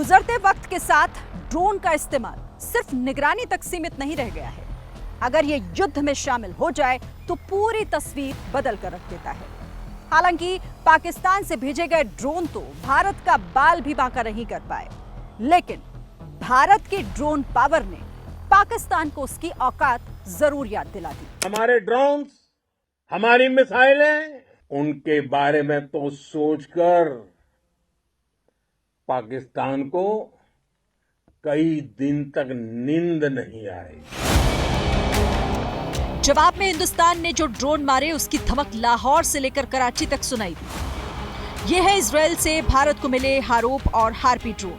गुजरते वक्त के साथ ड्रोन का इस्तेमाल सिर्फ निगरानी तक सीमित नहीं रह गया है। अगर ये युद्ध में शामिल हो जाए तो पूरी तस्वीर बदल कर रख देता है। हालांकि पाकिस्तान से भेजे गए ड्रोन तो भारत का बाल भी बांका नहीं कर पाए, लेकिन भारत की ड्रोन पावर ने पाकिस्तान को उसकी औकात जरूर याद दिला दी। हमारे ड्रोन्स, हमारी मिसाइलें, उनके बारे में तो सोचकर पाकिस्तान को कई दिन तक नींद नहीं आई। जवाब में हिंदुस्तान ने जो ड्रोन मारे उसकी धमक लाहौर से लेकर कराची तक सुनाई दी। ये है इजरायल से भारत को मिले हारोप और हार्पी ड्रोन,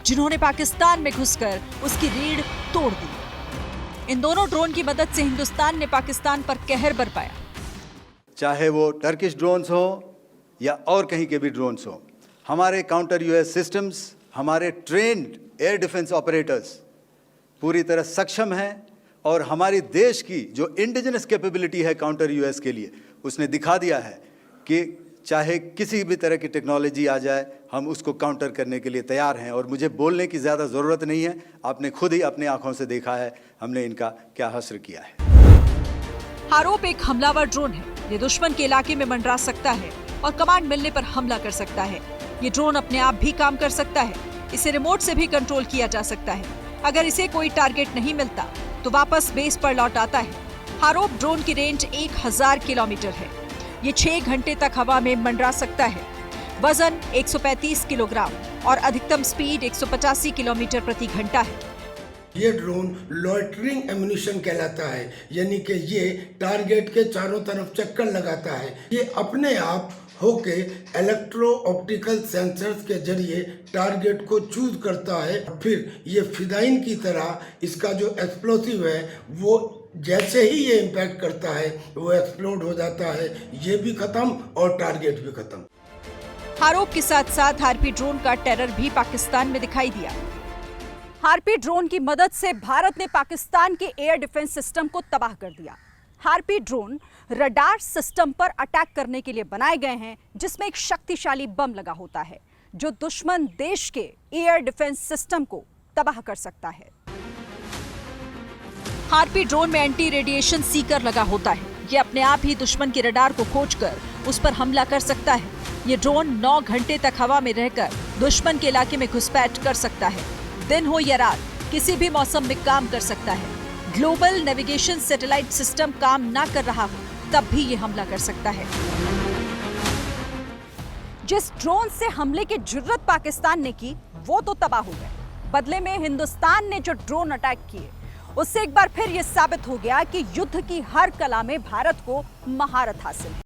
जिन्होंने पाकिस्तान में घुसकर उसकी रीढ़ तोड़ दी। इन दोनों ड्रोन की मदद से हिंदुस्तान ने पाकिस्तान पर कहर बरपाया। चाहे वो टर्किश ड्रोन्स हो या और कहीं के भी ड्रोन्स हो, हमारे काउंटर यूएस सिस्टम्स, हमारे ट्रेन्ड एयर डिफेंस ऑपरेटर्स पूरी तरह सक्षम हैं और हमारी देश की जो इंडिजिनस कैपेबिलिटी है काउंटर यूएस के लिए, उसने दिखा दिया है कि चाहे किसी भी तरह की टेक्नोलॉजी आ जाए, हम उसको काउंटर करने के लिए तैयार हैं। और मुझे बोलने की ज़्यादा ज़रूरत नहीं है, आपने खुद ही अपनी आंखों से देखा है हमने इनका क्या हश्र किया है। हारोप एक हमलावर ड्रोन है। ये दुश्मन के इलाके में मंडरा सकता है और कमांड मिलने पर हमला कर सकता है। ये ड्रोन अपने आप भी काम कर सकता है, इसे रिमोट से भी कंट्रोल किया जा सकता है। अगर इसे कोई टारगेट नहीं मिलता तो वापस बेस पर लौट आता है। हारोप ड्रोन की रेंज 1000 किलोमीटर है। ये 6 घंटे तक हवा में मंडरा सकता है। वजन 135 किलोग्राम और अधिकतम स्पीड 185 किलोमीटर प्रति घंटा है। ये ड्रोन लॉइटरिंग एम्यूनिशन कहलाता है, यानी कि ये टारगेट के चारों तरफ चक्कर लगाता है। ये अपने आप होके इलेक्ट्रो ऑप्टिकल सेंसर्स के जरिए टारगेट को चूज करता है। फिर ये फिदाइन की तरह इसका जो एक्सप्लोसिव है वो जैसे ही ये इम्पैक्ट करता है वो एक्सप्लोड हो जाता है। ये भी खत्म और टारगेट भी खत्म। हारोप के साथ साथ हार्पी ड्रोन का टेरर भी पाकिस्तान में दिखाई दिया। हार्पी ड्रोन की मदद से भारत ने पाकिस्तान के एयर डिफेंस सिस्टम को तबाह कर दिया। हार्पी ड्रोन रडार सिस्टम पर अटैक करने के लिए बनाए गए हैं, जिसमें एक शक्तिशाली बम लगा होता है जो दुश्मन देश के एयर डिफेंस सिस्टम को तबाह कर सकता है। हार्पी ड्रोन में एंटी रेडिएशन सीकर लगा होता है। ये अपने आप ही दुश्मन के रडार को खोजकर उस पर हमला कर सकता है। ये ड्रोन 9 घंटे तक हवा में रहकर दुश्मन के इलाके में घुसपैठ कर सकता है। दिन हो या रात, किसी भी मौसम में काम कर सकता है। ग्लोबल नेविगेशन सैटेलाइट सिस्टम काम ना कर रहा हो तब भी ये हमला कर सकता है। जिस ड्रोन से हमले की जुर्रत पाकिस्तान ने की वो तो तबाह हो गए। बदले में हिंदुस्तान ने जो ड्रोन अटैक किए उससे एक बार फिर यह साबित हो गया कि युद्ध की हर कला में भारत को महारत हासिल है।